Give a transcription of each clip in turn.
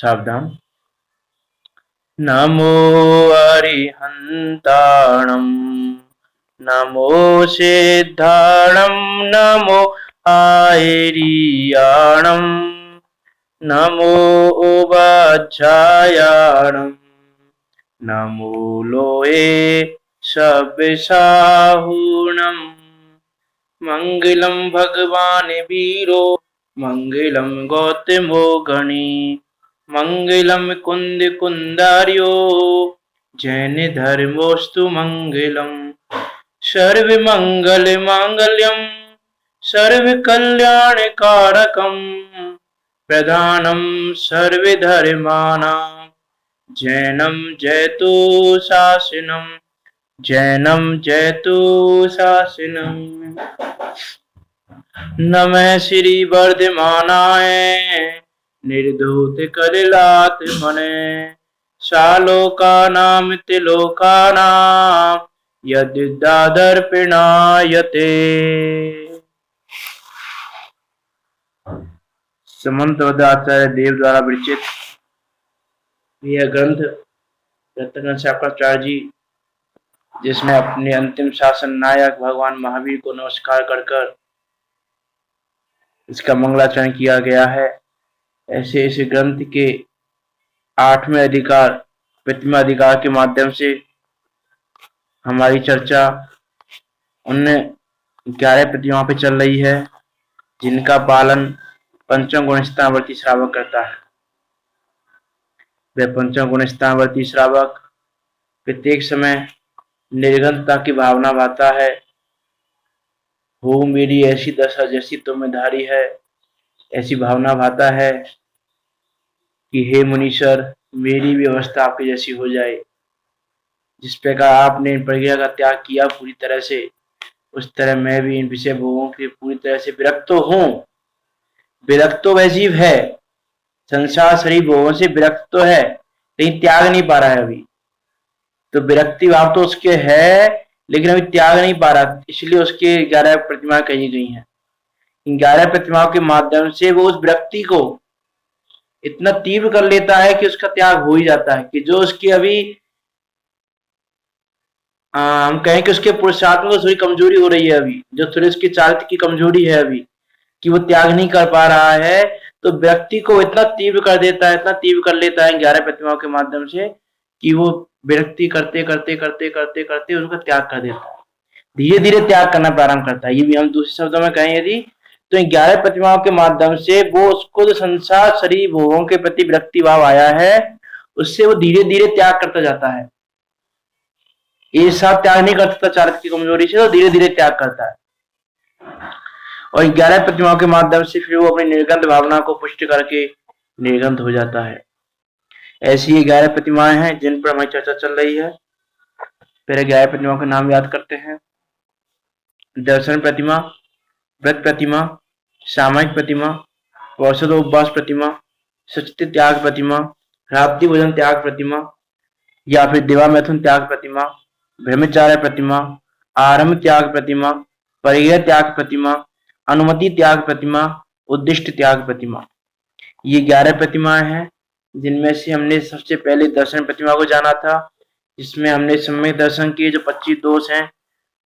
सावधान। नमो अरिहंताणं नमो सिद्धाणं नमो आयरियाणं नमो उपाध्यायाणं नमो लोये सव्यसाहुणं मंगलम भगवान वीरो मंगलम गौतमो गणी मंगलम कुंद कुंदार्यो जैन धर्मोस्तु मंगलम सर्व मंगल मांगल्यम सर्व कल्याण कारकम प्रधानम सर्व धर्माणां जैनम जयतु शासनम जैनम जयतु शासनम। नमः श्री वर्धमानाय निर्धूत कलिलात्मने शालोकानां तिलोकानां यद्दादर्पणायते। समंतवदाचार्य देव द्वारा विरचित यह ग्रंथ रत्न शाकाचार्य जी, जिसमें अपने अंतिम शासन नायक भगवान महावीर को नमस्कार कर इसका मंगलाचरण किया गया है। ऐसे इस ग्रंथ के 8वें अधिकार प्रतिमा अधिकार के माध्यम से हमारी चर्चा उन 11 प्रतिमाओं पे चल रही है जिनका पालन पंचम गुण स्थानवर्ती श्रावक करता है। वह पंचम गुण स्थानवर्ती श्रावक प्रत्येक समय निर्गंतता की भावना भाता है। हो मेरी ऐसी दशा जैसी तुम्हें धारी है, ऐसी भावना भाता है कि हे मुनीश्वर मेरी भी अवस्था आपकी जैसी हो जाए। जिस प्रकार आपने इन प्रज्ञा का त्याग किया पूरी तरह से, उस तरह मैं भी इन विषय भोगों के पूरी तरह से विरक्त तो हूँ। विरक्त तो वह जीव है, संसार शरीर भोगों से विरक्त तो है, लेकिन त्याग नहीं पा रहा है अभी। तो विरक्ति भाव तो उसके है, लेकिन अभी त्याग नहीं पा रहा, इसलिए उसके 11 प्रतिमाएं कही गई हैं। इन 11 प्रतिमाओं के माध्यम से वो उस विरक्ति को इतना तीव्र कर लेता है कि उसका त्याग हो ही जाता है। कि जो उसकी अभी हम कहें कि उसके पुरुषार्थ में थोड़ी कमजोरी हो रही है, अभी जो थोड़ी उसकी चारित्र की कमजोरी है अभी, कि वो त्याग नहीं कर पा रहा है, तो व्यक्ति को इतना तीव्र कर देता है, इतना तीव्र कर लेता है 11 प्रतिमाओं के माध्यम से कि वो विरक्ति करते करते करते करते करते उनका त्याग कर देता है, धीरे धीरे त्याग करना प्रारंभ करता है। ये भी हम दूसरे शब्दों में कहें यदि, तो 11 प्रतिमाओं के माध्यम से वो उसको जो संसार शरीर भोगों के प्रति विरक्ति भाव आया है, उससे वो धीरे धीरे त्याग करता जाता है। एक साथ त्याग नहीं कर सकता चारित्र की कमजोरी से, तो धीरे धीरे त्याग करता है। और 11 प्रतिमाओं के माध्यम से फिर वो अपनी निर्गंध भावना को पुष्ट करके निर्गंध हो जाता है। ऐसी 11 प्रतिमाएं हैं जिन पर हमारी चर्चा चल रही है। पहले 11 प्रतिमाओं के नाम याद करते हैं। दर्शन प्रतिमा, व्रत प्रतिमा, सामायिक प्रतिमा, औषधोपवास प्रतिमा, सचित त्याग प्रतिमा, रात्रि भोजन त्याग प्रतिमा, या फिर दिवा मैथुन त्याग प्रतिमा, ब्रह्मचार्य प्रतिमा, आरंभ त्याग प्रतिमा, परिग्रह त्याग प्रतिमा, अनुमति त्याग प्रतिमा, उद्दिष्ट त्याग प्रतिमा। ये 11 प्रतिमाएं हैं जिनमें से हमने सबसे पहले दर्शन प्रतिमा को जाना था, जिसमें हमने सम्यक दर्शन के जो 25 दोष हैं,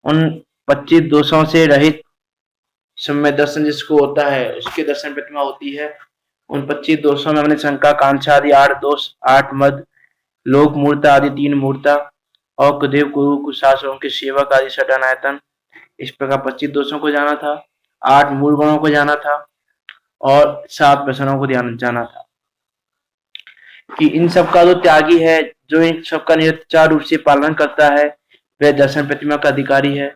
उन 25 दोषों से रहित सम्यक दर्शन जिसको होता है उसके दर्शन प्रतिमा होती है। उन 25 दोषों में हमने शंका कांक्षा आदि 8 दोष, 8 मद, लोक मूर्ता आदि 3 मूर्ता, और कुदेव गुरु कुशासनों के सेवक आदि षडानायतन, इस प्रकार 25 दोषों को जाना था, 8 मूल गुणों को जाना था और 7 व्यसनों को जाना था। कि इन सब का जो त्यागी है, जो इन सब का निरंतर रूप से पालन करता है, वह दर्शन प्रतिमा का अधिकारी है।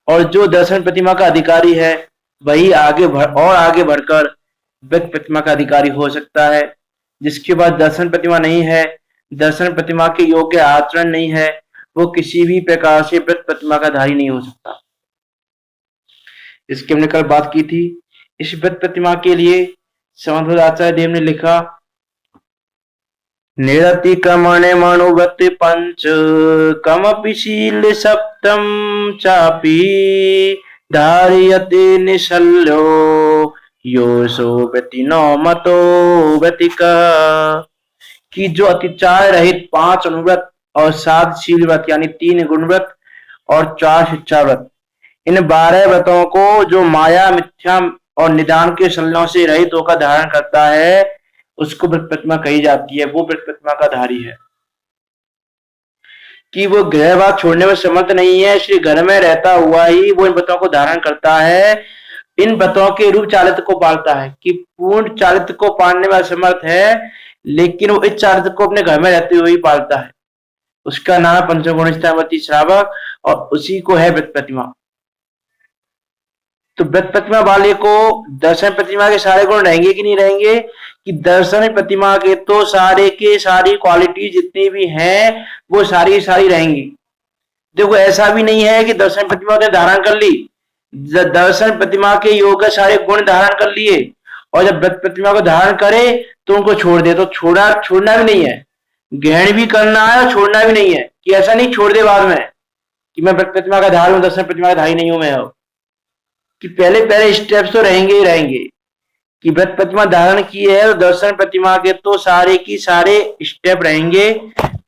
और जो दर्शन प्रतिमा का अधिकारी है वही आगे बढ़कर व्यक्त प्रतिमा का अधिकारी हो सकता है। जिसके बाद दर्शन प्रतिमा नहीं है, दर्शन प्रतिमा के योग्य आचरण नहीं है, वो किसी भी प्रकार से व्यक्त प्रतिमा का धारी नहीं हो सकता। इसकी हमने कल बात की थी। इस व्यक्त प्रतिमा के लिए समंतवदाचार्य देव ने लिखा, निरतिक्रमणे मनुव्रत पंच कमपि शील सप्तम चापि धारयते निशल्यो योऽसो व्यतिनो मतो व्यतिक। कि जो अतिचार रहित 5 अनुव्रत और 7 शील व्रत यानी 3 गुण व्रत और 4 शिक्षा व्रत, इन 12 व्रतों को जो माया मिथ्या और निदान के संलयों से रहित होकर धारण करता है उसको व्रत प्रतिमा कही जाती है। वो व्रत प्रतिमा का धारी है कि वो गृहवास छोड़ने में समर्थ नहीं है, इसलिए घर में रहता हुआ ही वो इन व्रतों को धारण करता है, इन व्रतों के रूप चारित्र को पालता है। कि पूर्ण चारित्र को पालने में असमर्थ है लेकिन वो इस चारित्र को अपने घर में रहते हुए ही पालता है, उसका नाम है पंचगुण स्थावती श्रावक और उसी को है व्रत प्रतिमा। तो व्रत प्रतिमा वाले को दर्शन प्रतिमा के सारे गुण रहेंगे कि नहीं रहेंगे? कि दर्शन प्रतिमा के तो सारे के सारी क्वालिटी जितनी भी हैं वो सारी सारी रहेंगी। देखो ऐसा भी नहीं है कि दर्शन प्रतिमा ने धारण कर ली, दर्शन प्रतिमा के योग सारे गुण धारण कर लिए और जब व्रत प्रतिमा को धारण करे तो उनको छोड़ दे, तो छोड़ना भी नहीं है, ग्रहण भी करना है और छोड़ना भी नहीं है। कि ऐसा नहीं छोड़ दे बाद में कि मैं व्रत प्रतिमा का धारी हूं, दर्शन प्रतिमा का धारी नहीं हूं मैं। अब कि पहले पहले स्टेप्स तो रहेंगे ही रहेंगे कि व्रत प्रतिमा धारण की है तो दर्शन प्रतिमा के तो सारे की सारे स्टेप रहेंगे,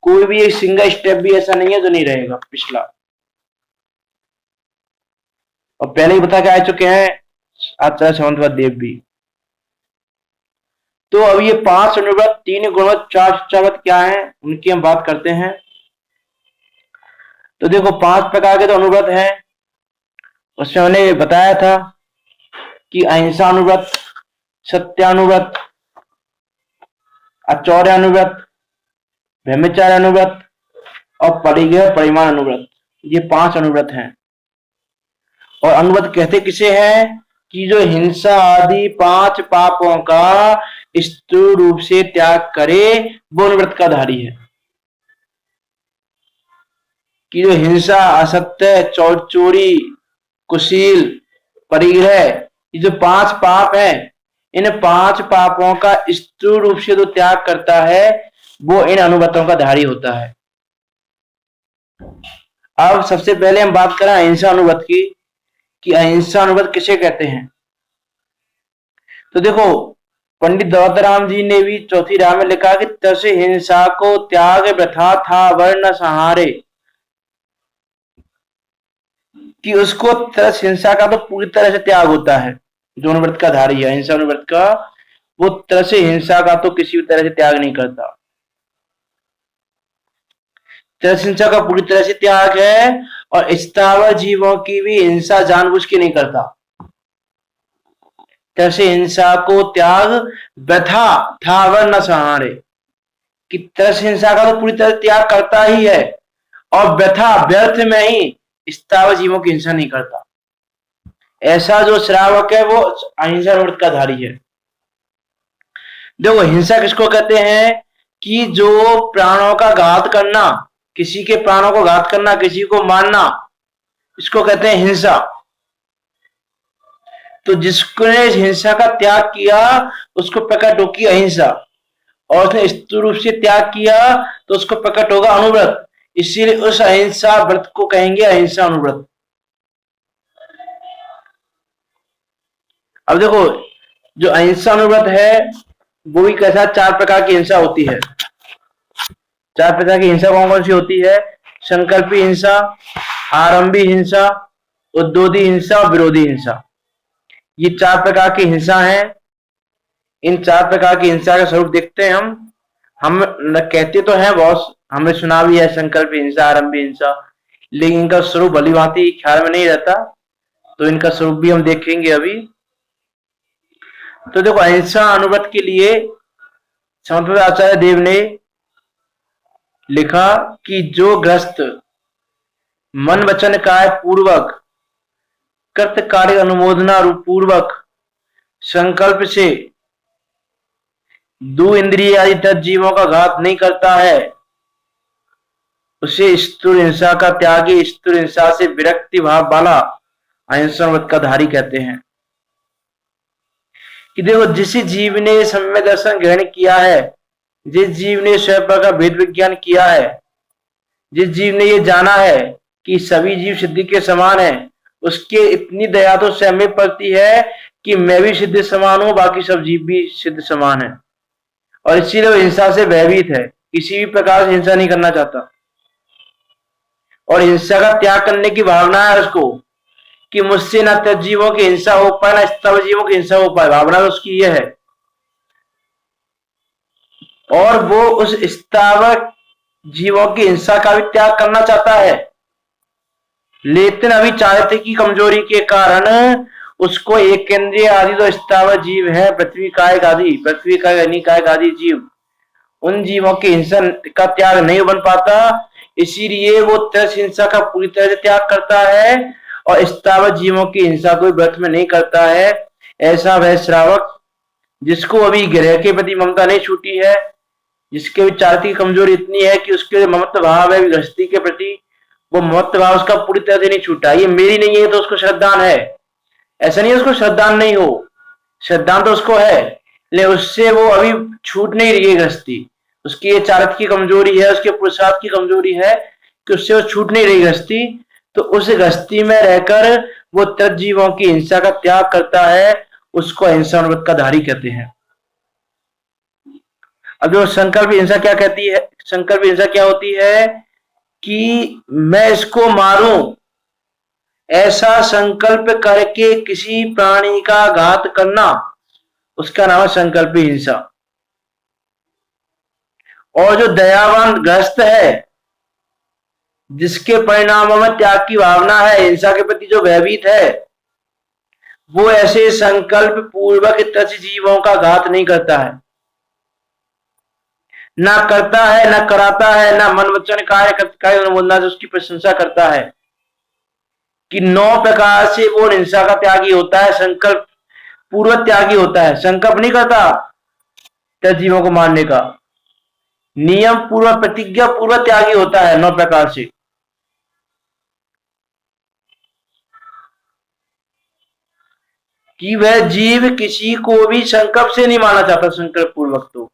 कोई भी एक सिंगल स्टेप भी ऐसा नहीं है जो नहीं रहेगा पिछला। और पहले ही बता के आ चुके हैं आचार्य सामंतवत देव भी। तो अब ये 5 अनुव्रत, 3 गुणव्रत, 4 शिक्षाव्रत क्या है उनकी हम बात करते हैं। तो देखो 5 प्रकार के तो अनुव्रत हैं, उसमें हमने बताया था कि अहिंसानुव्रत, सत्यानुव्रत, आचौर्यानुव्रत, ब्रह्मचार्य अनुव्रत और परिग्रह परिमाण अनुव्रत, ये 5 अनुव्रत हैं। और अनुव्रत कहते किसे हैं? कि जो हिंसा आदि 5 पापों का स्थूल रूप से त्याग करे वो अनुव्रत का धारी है। कि जो हिंसा, असत्य, चोरी, कुशील, परिग्रह, ये जो 5 पाप हैं, इन 5 पापों का स्थूल रूप से जो त्याग करता है वो इन अनुव्रतों का धारी होता है। अब सबसे पहले हम बात करें अहिंसा अनुव्रत की कि अहिंसा अनुव्रत किसे कहते हैं। तो देखो पंडित दौलतराम जी ने भी चौथी राह में लिखा कि तस हिंसा को त्याग प्रथा था वर्ण सहारे, कि उसको तरस हिंसा का तो पूरी तरह से त्याग होता है। जो अनुव्रत का धारी है अहिंसा अनुव्रत का, वो तरस हिंसा का तो किसी भी तरह से त्याग नहीं करता। तरस हिंसा का पूरी तरह से त्याग है और स्थावर जीवों की भी हिंसा जानबूझ के नहीं करता। तरस हिंसा को त्याग व्यथा था वर्ण सहारे, कि तरस हिंसा का तो पूरी तरह त्याग करता ही है और व्यथा व्यर्थ में ही स्थावर जीवों की हिंसा नहीं करता। ऐसा जो श्रावक है वो अहिंसा अनुव्रत का धारी है। देखो हिंसा किसको कहते हैं? कि जो प्राणों का घात करना, किसी के प्राणों को घात करना, किसी को मारना, इसको कहते हैं हिंसा। तो जिसने हिंसा का त्याग किया उसको प्रकट होगी अहिंसा, और उसने स्थूल रूप से त्याग किया तो उसको प्रकट होगा अनुव्रत। इसीलिए उस अहिंसा व्रत को कहेंगे अहिंसा अनुव्रत। अब देखो जो अहिंसा अनुव्रत है वो भी कैसा, 4 प्रकार की हिंसा होती है। 4 प्रकार की हिंसा कौन कौन सी होती है? संकल्पी हिंसा, आरंभी हिंसा, उद्योदी हिंसा और विरोधी हिंसा। ये 4 प्रकार की हिंसा है। इन 4 प्रकार की हिंसा का स्वरूप देखते हैं हम कहते तो हैं बहुत, हमने सुना भी है संकल्प हिंसा, आरंभी हिंसा, लेकिन इनका स्वरूप भली भांति ख्याल में नहीं रहता, तो इनका स्वरूप भी हम देखेंगे अभी। तो देखो अहिंसा अनुव्रत के लिए सामंतवत आचार्य देव ने लिखा कि जो ग्रस्त मन वचन काय पूर्वक कृत कार्य अनुमोदना पूर्वक संकल्प से दो इंद्रिय आदि तत्जीवों का घात नहीं करता है उसे स्थूल हिंसा का त्यागी, स्थूल हिंसा से विरक्ति भाव वाला अहिंसा अनुव्रत का धारी कहते हैं। कि देखो जिस जीव ने सम्य दर्शन ग्रहण किया है, जिस जीव ने स्वयं का भेद विज्ञान किया है, जिस जीव ने ये जाना है कि सभी जीव सिद्धि के समान है, उसके इतनी दया तो स्वयं में पड़ती है कि मैं भी सिद्ध समान हूं, बाकी सब जीव भी सिद्ध समान है। और इसीलिए वो हिंसा से भयभीत है, किसी भी प्रकार से हिंसा नहीं करना चाहता। और हिंसा का त्याग करने की भावना है उसको कि मुझसे ना जीवों की हिंसा हो पाए, ना स्तव जीवों की हिंसा हो पाए, भावना तो उसकी यह है। और वो उस स्थावक जीवों की हिंसा का भी त्याग करना चाहता है, लेकिन अभी चारित्र्य की कमजोरी के कारण उसको एक केंद्रीय आदि जो स्थावर जीव है, पृथ्वी कायक आदि, पृथ्वी कायक अनिकायक आदि जीव, उन जीवों की हिंसा का त्याग नहीं बन पाता। इसीलिए वो त्रस हिंसा का पूरी तरह से त्याग करता है और स्थावर जीवों की हिंसा को व्रत में नहीं करता है। ऐसा वह श्रावक जिसको अभी ग्रह के प्रति ममता नहीं छूटी है, जिसके विचार की कमजोरी इतनी है कि उसके ममत्व भाव है गृहस्थी के प्रति, वो ममत्व भाव उसका पूरी तरह से नहीं छूटा। ये मेरी नहीं है तो उसको श्रद्धान है, ऐसा नहीं है उसको श्रद्धान नहीं हो, श्रद्धान तो उसको है, लेकिन उससे वो अभी छूट नहीं रही है गृहस्थी। उसकी ये चारित्र की कमजोरी है, उसके पुरुषार्थ की कमजोरी है कि उससे वो छूट नहीं रही गृहस्थी। तो उस गृहस्थी में रहकर वो तत्जीवों की हिंसा का त्याग करता है, उसको अहिंसा व्रत का धारी कहते हैं। अब जो संकल्प हिंसा क्या कहती है, संकल्प हिंसा क्या होती है कि मैं इसको मारूं, ऐसा संकल्प करके किसी प्राणी का घात करना, उसका नाम है संकल्प हिंसा। और जो दयावान ग्रस्त है, जिसके परिणामों में त्याग की भावना है, हिंसा के प्रति जो भयभीत है, वो ऐसे संकल्प पूर्वक तत्स जीवों का घात नहीं करता है, ना करता है, ना कराता है, ना मन वचन कार्य अनुमोदना से उसकी प्रशंसा करता है कि 9 प्रकार से वो हिंसा का त्यागी होता है, संकल्प पूर्व त्यागी होता है। संकल्प नहीं करता तत्स जीवों को मारने का, नियम पूर्व प्रतिज्ञा पूर्व त्यागी होता है 9 प्रकार से। कि वह जीव किसी को भी संकल्प से नहीं मारना चाहता, संकल्प पूर्वक। तो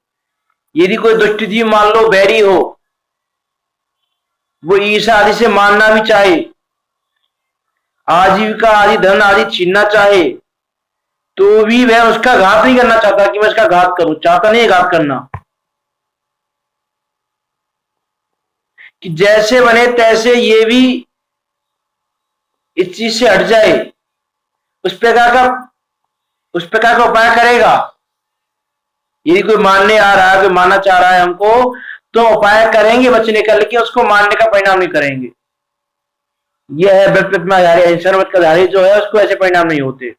यदि कोई दुष्ट जीव मान लो बैरी हो, वो ईर्षा आदि से मारना भी चाहे, आजीविका आदि धन आदि छीनना चाहे, तो भी वह उसका घात नहीं करना चाहता कि मैं इसका घात करूं, चाहता नहीं है घात करना। कि जैसे बने तैसे ये भी इस चीज से हट जाए, उस प्रकार का उपाय करेगा। यदि कोई मानने आ रहा है, कोई मानना चाह रहा है हमको, तो उपाय करेंगे बचने का, लेकिन उसको मानने का परिणाम नहीं करेंगे। यह है व्रत में अहिंसा व्रत का धारी जो है, उसको ऐसे परिणाम नहीं होते।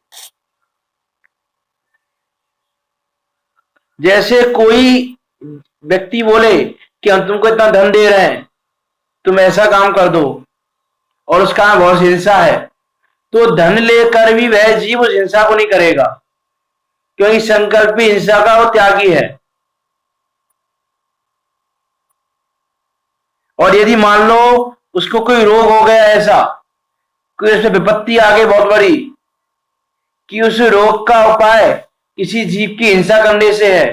जैसे कोई व्यक्ति बोले कि हम तुमको इतना धन दे रहे हैं, तुम ऐसा काम कर दो, और उसका बहुत हिंसा है, तो धन लेकर भी वह जीव उस हिंसा को नहीं करेगा, क्योंकि संकल्पी हिंसा का वो त्यागी है। और यदि मान लो उसको कोई रोग हो गया, ऐसा कोई उसमें विपत्ति आ गई बहुत बड़ी, कि उस रोग का उपाय किसी जीव की हिंसा करने से है,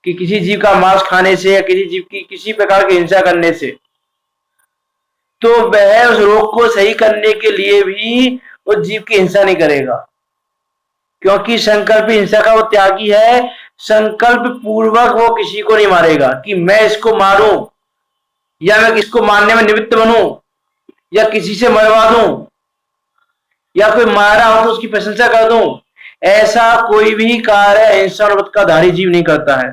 कि किसी जीव का मांस खाने से या किसी जीव की किसी प्रकार की हिंसा करने से, तो वह उस रोग को सही करने के लिए भी उस जीव की हिंसा नहीं करेगा, क्योंकि संकल्प हिंसा का वो त्यागी है। संकल्प पूर्वक वो किसी को नहीं मारेगा कि मैं इसको मारूं, या मैं इसको मारने में निमित्त बनूं, या किसी से मरवा दूं, या कोई मारा हो तो उसकी प्रशंसा कर दूं। ऐसा कोई भी कार्य अहिंसा व्रत का धारी जीव नहीं करता है।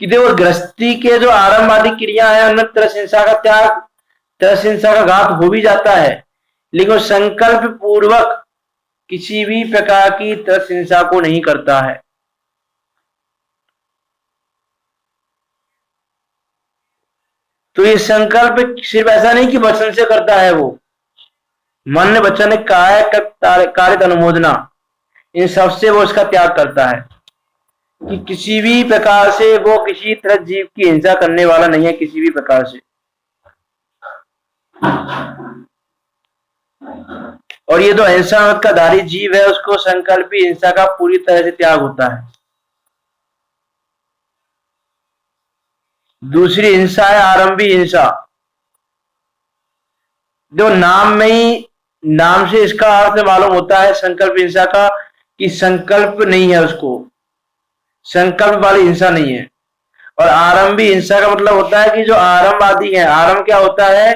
कि देखो गृहस्थी के जो आरंभ क्रिया है, उनमें तरस हिंसा का त्याग, तरस हिंसा का घात हो भी जाता है, लेकिन संकल्प पूर्वक किसी भी प्रकार की तरस हिंसा को नहीं करता है। तो ये संकल्प सिर्फ ऐसा नहीं कि वचन से करता है, वो मन वचन कार्य अनुमोदना, इन सबसे वो उसका त्याग करता है, कि किसी भी प्रकार से वो किसी तरह जीव की हिंसा करने वाला नहीं है, किसी भी प्रकार से। और ये जो अहिंसा व्रत का धारी जीव है, उसको संकल्पी हिंसा का पूरी तरह से त्याग होता है। दूसरी हिंसा है आरंभी हिंसा। जो नाम में ही, नाम से इसका अर्थ मालूम होता है संकल्प हिंसा का, कि संकल्प नहीं है, उसको संकल्प वाली हिंसा नहीं है। और आरंभी हिंसा का मतलब होता है कि जो आरंभवादी है, आरंभ क्या होता है,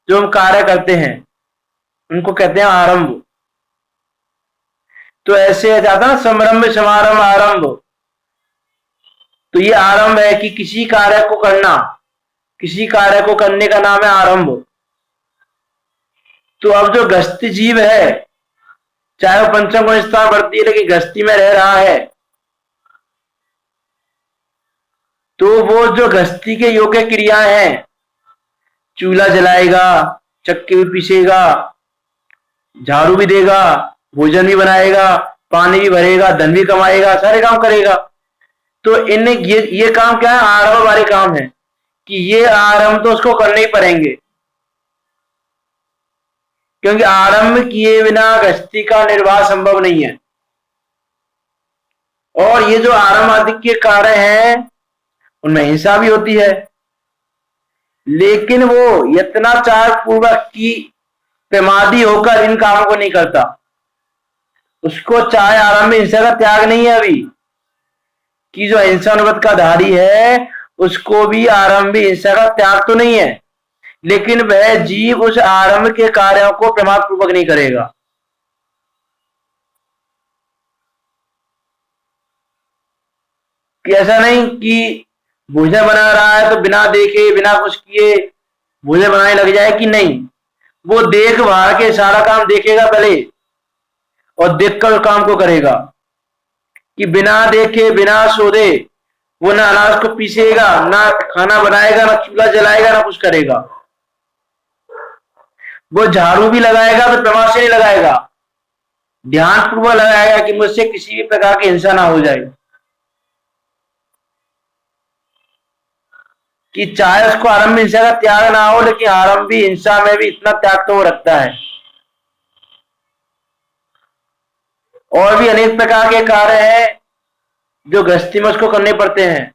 जो हम कार्य करते हैं उनको कहते हैं आरंभ। तो ऐसे जाता ना समारंभ समारंभ आरंभ, तो ये आरंभ है कि किसी कार्य को करना, किसी कार्य को करने का नाम है आरंभ। तो अब जो गृहस्थी जीव है, चाहे वो पंचम गुण स्थान बढ़ती है लेकिन गृहस्थी में रह रहा है, तो वो जो गृहस्थी के योग्य क्रियाएं हैं, चूल्हा जलाएगा, चक्की भी पीसेगा, झाड़ू भी देगा, भोजन भी बनाएगा, पानी भी भरेगा, धन भी कमाएगा, सारे काम करेगा। तो इन ये काम क्या है, आरंभ वाले काम है कि ये आरंभ तो उसको करने ही पड़ेंगे, क्योंकि आरंभ किए बिना गृहस्थी का निर्वाह संभव नहीं है। और ये जो आरंभ आदि के कार्य हैं उनमें हिंसा भी होती है, लेकिन वो यत्नाचार पूर्वक की प्रमादी होकर इन कामों को नहीं करता। उसको चाहे आरंभ में हिंसा का त्याग नहीं है अभी, कि जो हिंसा अनुगत का धारी है उसको भी आरंभ में हिंसा का त्याग तो नहीं है, लेकिन वह जीव उस आरंभ के कार्यों को प्रमाद पूर्वक नहीं करेगा। कि ऐसा नहीं कि भोजन बना रहा है तो बिना देखे बिना कुछ किए भोजन बनाने लग जाए, कि नहीं, वो देख भाल के सारा काम देखेगा पहले और देखकर काम को करेगा। कि बिना देखे बिना सोधे वो ना अनाज को पीसेगा, ना खाना बनाएगा, ना चूल्हा जलाएगा, ना कुछ करेगा। वो झाड़ू भी लगाएगा तो प्रमाद से नहीं लगाएगा, ध्यान पूर्वक लगाएगा कि मुझसे किसी भी प्रकार की हिंसा ना हो जाए। कि चाहे उसको आरंभ में हिंसा का त्याग ना हो, लेकिन आरंभी हिंसा में भी इतना त्याग तो वो रखता है। और भी अनेक प्रकार के कार्य हैं जो गृहस्थी में उसको करने पड़ते हैं,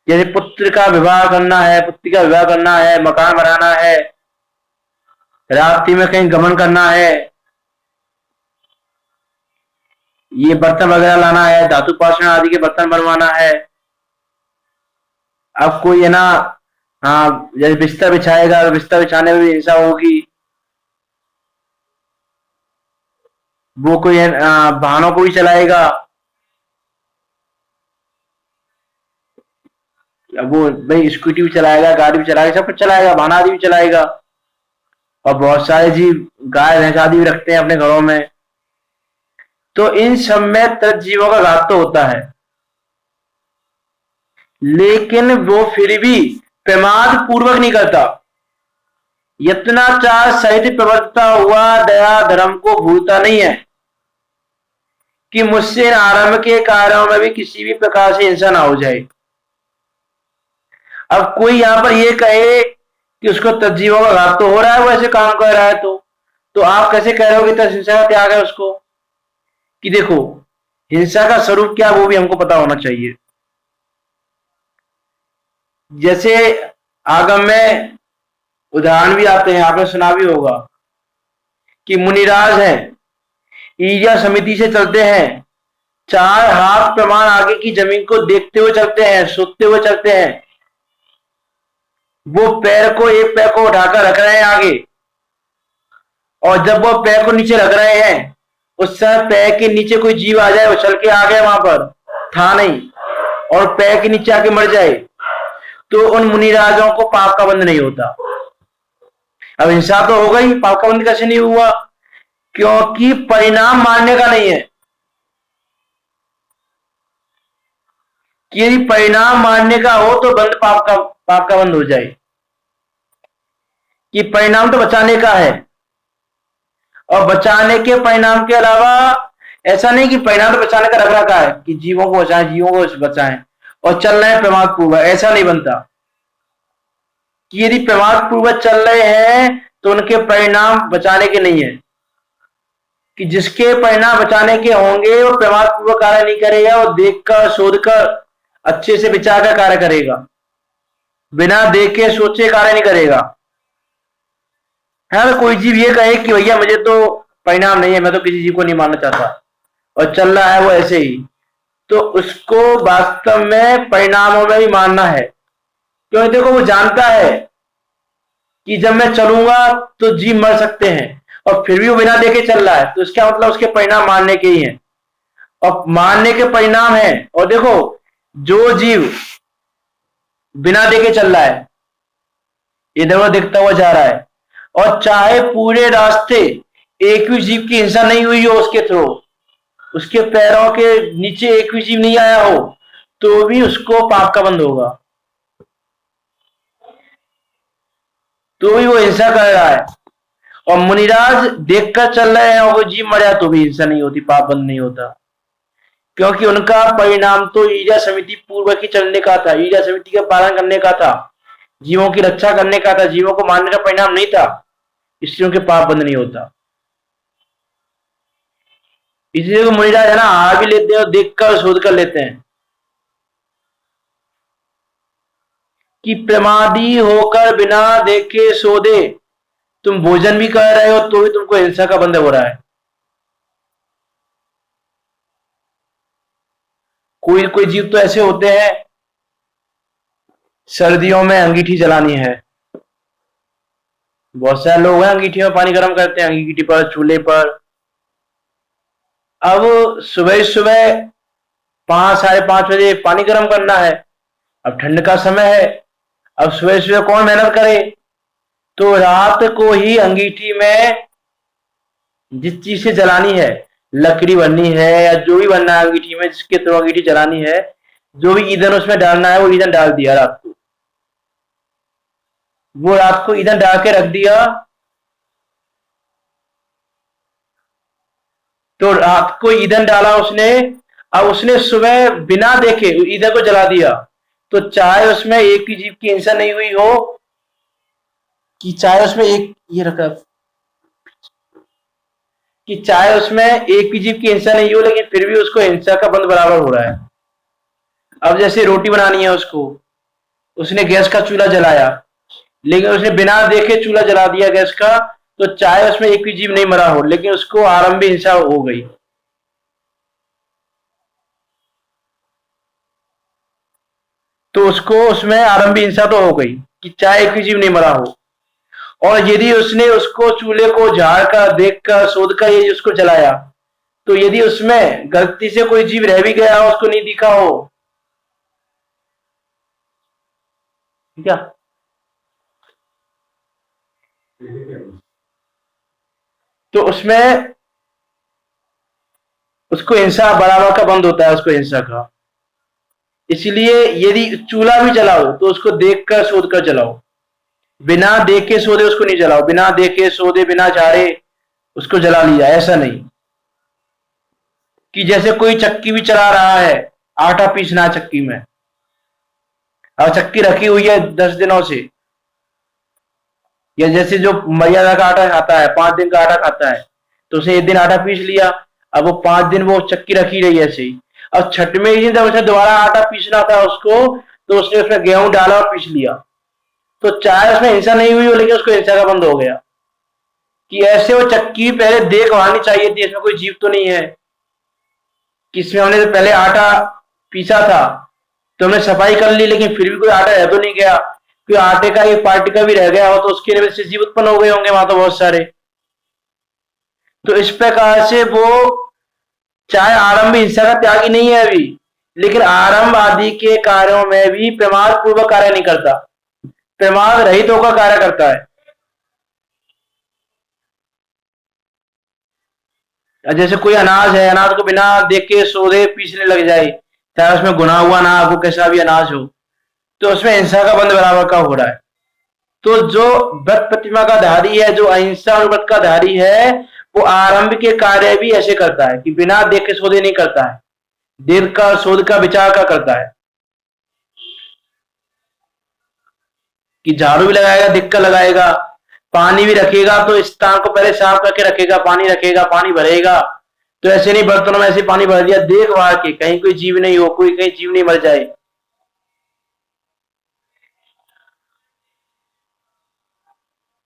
जैसे पुत्र का विवाह करना है, पुत्री का विवाह करना है, मकान बनाना है, रात्रि में कहीं गमन करना है, ये बर्तन वगैरह लाना है, धातु पाषाण आदि के बर्तन बनवाना है। अब कोई है ना, हाँ, जैसे बिस्तर बिछाएगा तो बिस्तर बिछाने में भी हिंसा होगी। वो कोई वाहनों को भी चलाएगा, वो भाई स्कूटी भी चलाएगा, गाड़ी भी चलाएगा, सब कुछ चलाएगा, वाहन आदि भी चलाएगा। और बहुत सारे जीव गाय भैंस आदि भी रखते हैं अपने घरों में। तो इन सब में तज्जीवों का घात तो होता है, लेकिन वो फिर भी प्रमाद पूर्वक नहीं करता। यत्नाचार सहित प्रवर्तता हुआ दया धर्म को भूलता नहीं है कि मुझसे आरंभ के कार्यों में भी किसी भी प्रकार से हिंसा ना हो जाए। अब कोई यहां पर ये कहे कि उसको तज्जीवों का घात तो हो रहा है, वो ऐसे काम कर रहा है, तो आप कैसे कह रहे हो कि हिंसा का त्याग है उसको? कि देखो, हिंसा का स्वरूप क्या वो भी हमको पता होना चाहिए। जैसे आगम में उदाहरण भी आते हैं, आपने सुना भी होगा कि मुनिराज हैं, ईजा समिति से चलते हैं, 4 हाथ प्रमाण आगे की जमीन को देखते हुए चलते हैं, सोते हुए चलते हैं। वो एक पैर को उठाकर रख रहे हैं आगे, और जब वो पैर को नीचे रख रहे हैं उस समय पैर के नीचे कोई जीव आ जाए, उछल के आ गया, वहां पर था नहीं, और पैर के नीचे आके मर जाए, तो उन मुनिराजों को पाप का बंध नहीं होता। अब हिंसा तो हो गई, पाप का बंध कैसे नहीं हुआ? क्योंकि परिणाम मानने का नहीं है। कि यदि परिणाम मानने का हो तो बंध पाप का बंध हो जाए। कि परिणाम तो बचाने का है, और बचाने के परिणाम के अलावा ऐसा नहीं कि परिणाम तो बचाने का रख रखा है कि जीवों को बचाएं, जीवों को बचाएं और चल रहे हैं प्रमाद पूर्वक, ऐसा नहीं बनता। कि यदि प्रमाद पूर्वक चल रहे हैं तो उनके परिणाम बचाने के नहीं है। कि जिसके परिणाम बचाने के होंगे वो प्रमाद पूर्वक कार्य नहीं करेगा, वो देखकर शोधकर अच्छे से विचार कर कार्य करेगा, बिना देखे सोचे कार्य नहीं करेगा। है ना। कोई जीव ये कहे कि भैया मुझे तो परिणाम नहीं है, मैं तो किसी जीव को नहीं मानना चाहता, और चल रहा है वो ऐसे ही, तो उसको वास्तव में परिणामों में भी मानना है। क्योंकि देखो वो जानता है कि जब मैं चलूंगा तो जीव मर सकते हैं, और फिर भी वो बिना देखे चल रहा है, तो इसका मतलब उसके परिणाम मानने के ही हैं, और मानने के परिणाम है। और देखो जो जीव बिना देखे चल रहा है, इधर उधर दिखता हुआ जा रहा है, और चाहे पूरे रास्ते एक भी जीव की हिंसा नहीं हुई हो उसके थ्रू, उसके पैरों के नीचे एक भी जीव नहीं आया हो, तो भी उसको पाप का बंध होगा, तो भी वो हिंसा कर रहा है। और मुनिराज देखकर चल रहे हैं और वो जीव मर जाए तो भी हिंसा नहीं होती, पाप बंद नहीं होता, क्योंकि उनका परिणाम तो ईजा समिति पूर्व की चलने का था, ईजा समिति का पालन करने का था, जीवों की रक्षा करने का था, जीवों को मारने का परिणाम नहीं था, इसलिए उनके पाप बंद नहीं होता। इसलिए वो मुनिराज है ना, आ भी लेते हैं और देख कर शोध कर लेते हैं कि प्रमादी होकर बिना देखे सोधे, तुम भोजन भी कर रहे हो तो भी तुमको हिंसा का बंध हो रहा है। कोई कोई जीव तो ऐसे होते हैं, सर्दियों में अंगीठी जलानी है, बहुत सारे लोग हैं अंगीठी में पानी गर्म करते हैं, अंगीठी पर, चूल्हे पर। अब सुबह सुबह 5 साढ़े 5 बजे पानी गर्म करना है, अब ठंड का समय है, अब सुबह सुबह कौन मेहनत करे, तो रात को ही अंगीठी में जिस चीज से जलानी है, लकड़ी बननी है या जो भी बनना है अंगीठी में, जिसके थ्रू अंगीठी जलानी है, जो भी ईंधन उसमें डालना है वो ईंधन डाल दिया रात को, वो रात को ईंधन डाल के रख दिया, तो रात को ईंधन डाला उसने, अब उसने सुबह बिना देखे ईंधन को जला दिया, तो चाहे उसमें एक भी जीव की हिंसा नहीं हुई हो, कि चाहे उसमें एक ये रखा, कि चाहे उसमें एक भी जीव की हिंसा नहीं हो, लेकिन फिर भी उसको हिंसा का बंध बराबर हो रहा है। अब जैसे रोटी बनानी है उसको, उसने गैस का चूल्हा जलाया, लेकिन उसने बिना देखे चूल्हा जला दिया गैस का, तो चाहे उसमें एक भी जीव नहीं मरा हो, लेकिन उसको आरंभी हिंसा हो गई, तो उसको उसमें आरंभी हिंसा तो हो गई कि चाहे एक भी जीव नहीं मरा हो। और यदि उसने उसको चूल्हे को झाड़ कर देख कर शोध कर ये उसको जलाया, तो यदि उसमें गलती से कोई जीव रह भी गया हो, उसको नहीं दिखा हो, ठीक है, तो उसमें उसको हिंसा बराबर का बंद होता है, उसको हिंसा का। इसलिए यदि चूल्हा भी जलाओ तो उसको देख कर शोध कर जलाओ, बिना देखे सोधे उसको नहीं जलाओ, बिना देखे सोधे बिना झाड़े उसको जला लिया, ऐसा नहीं। कि जैसे कोई चक्की भी चला रहा है, आटा पीसना है चक्की में, अब चक्की रखी हुई है 10 दिनों से, या जैसे जो मर्यादा का आटा खाता है, 5 दिन का आटा खाता है, तो उसे एक दिन आटा पीस लिया, अब वो 5 दिन वो चक्की रखी रही ऐसे ही। अब छठवें दिन जब उसे दोबारा आटा पीसना था उसको, तो उसने उसमें गेहूं डाला और पीस लिया, तो चाहे उसमें हिंसा नहीं हुई हो, लेकिन उसको हिंसा का बंद हो गया। कि ऐसे वो चक्की पहले देख आनी चाहिए थी, इसमें कोई जीव तो नहीं है, कि इसमें हमने तो पहले आटा पीसा था, तो हमने सफाई कर ली, लेकिन फिर भी कोई आटा रह तो नहीं गया, कोई आटे का एक पार्टिकल भी रह गया हो तो उसके वजह से जीव उत्पन्न हो गए होंगे वहां तो बहुत सारे। तो इस प्रकार से वो चाहे आरंभ हिंसा का त्यागी नहीं है अभी, लेकिन आरंभ आदि के कार्यों में भी प्रमाद पूर्वक कार्य नहीं करता, प्रमाद रहित होकर कार्य करता है। जैसे कोई अनाज है, अनाज को बिना देख के सोधे पीसने लग जाए, चाहे उसमें गुना हुआ ना हो, कैसा भी अनाज हो, तो उसमें हिंसा का बंध बराबर का हो रहा है। तो जो व्रत प्रतिमा का धारी है, जो अहिंसा और व्रत का धारी है, वो आरंभ के कार्य भी ऐसे करता है कि बिना देख के सोधे नहीं करता है, देर का शोध का विचार का करता है। कि झाड़ू भी लगाएगा, दिक्कत लगाएगा, पानी भी रखेगा तो स्थान को पहले साफ करके रखेगा, पानी रखेगा, पानी भरेगा, तो ऐसे नहीं बर्तनों में ऐसे पानी भर दिया देख भाल के, कहीं कोई जीव नहीं हो, कोई कहीं जीव नहीं मर जाए।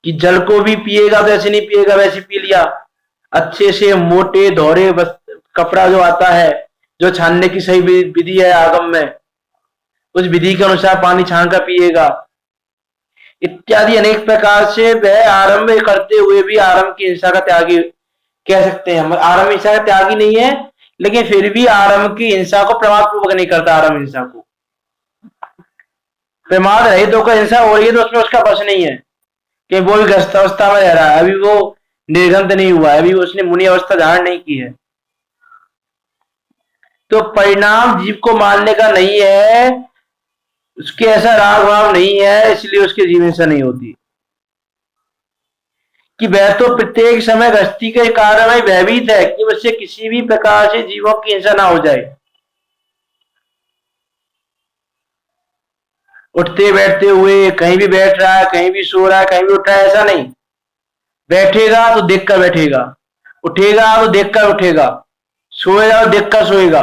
कि जल को भी पिएगा तो ऐसे नहीं पिएगा, वैसे पी लिया। अच्छे से मोटे धोरे कपड़ा जो आता है, जो छानने की सही विधि है आगम में, उस विधि के अनुसार पानी छान कर पिएगा, इत्यादि अनेक प्रकार से वह आरंभ करते हुए भी आरंभ की हिंसा का त्यागी कह सकते हैं। आरंभ हिंसा का त्यागी नहीं है, लेकिन फिर भी आरंभ की हिंसा को प्रमाद पूर्वक नहीं करता। आरंभ हिंसा को प्रमाद रहित होकर हिंसा हो रही है तो उसमें उसका बस नहीं है कि वो भी ग्रस्त अवस्था में रह रहा है, अभी वो निर्गंत नहीं हुआ है, अभी उसने मुनि अवस्था धारण नहीं की है। तो परिणाम जीव को मानने का नहीं है, उसके ऐसा राग भाव नहीं है, इसलिए उसकी जीव हिंसा नहीं होती। कि वह तो प्रत्येक समय गृहस्थी के कारण में भयभीत है कि उससे किसी भी प्रकार से जीवों की हिंसा ना हो जाए। उठते बैठते हुए कहीं भी बैठ रहा है, कहीं भी सो रहा है, कहीं भी उठ रहा है, ऐसा नहीं। बैठेगा तो देख कर बैठेगा, उठेगा तो देख कर उठेगा, सोएगा तो देख कर सोएगा।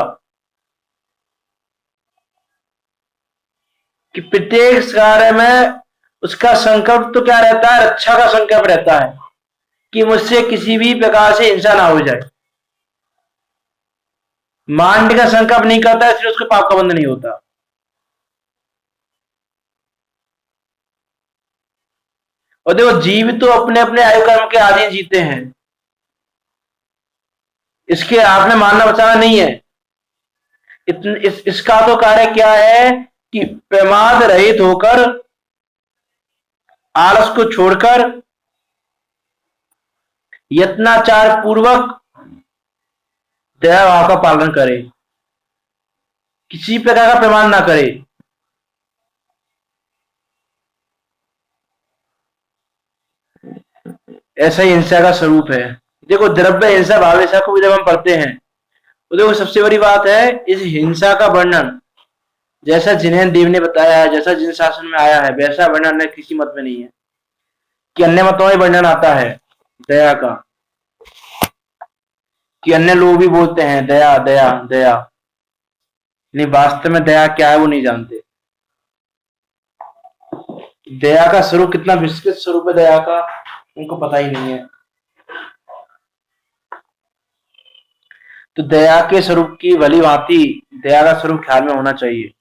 कि प्रत्येक कार्य में उसका संकल्प तो क्या रहता है, रक्षा का संकल्प रहता है कि मुझसे किसी भी प्रकार से हिंसा ना हो जाए। मारने का संकल्प नहीं करता, इसलिए उसको पाप का बंधन नहीं होता। और देखो, जीव तो अपने अपने आयु कर्म के अधीन जीते हैं, इसके आपने मानना बचाना नहीं है। इसका तो कार्य क्या है कि प्रमाद रहित होकर, आलस को छोड़कर, यत्नाचार पूर्वक दया भाव का पालन करे, किसी प्रकार का प्रमाण ना करे। ऐसा ही हिंसा का स्वरूप है। देखो, द्रव्य हिंसा भाव हिंसा को जब हम पढ़ते हैं तो देखो, सबसे बड़ी बात है इस हिंसा का वर्णन जैसा जिन्हें देव ने बताया है, जैसा जिन शासन में आया है, वैसा वर्णन किसी मत में नहीं है। कि अन्य मतों में वर्णन आता है दया का, कि अन्य लोग भी बोलते हैं दया दया दया, नहीं वास्तव में दया क्या है वो नहीं जानते। दया का स्वरूप कितना विस्तृत स्वरूप है दया का, उनको पता ही नहीं है। तो दया के स्वरूप की भली भांति दया का स्वरूप ख्याल में होना चाहिए।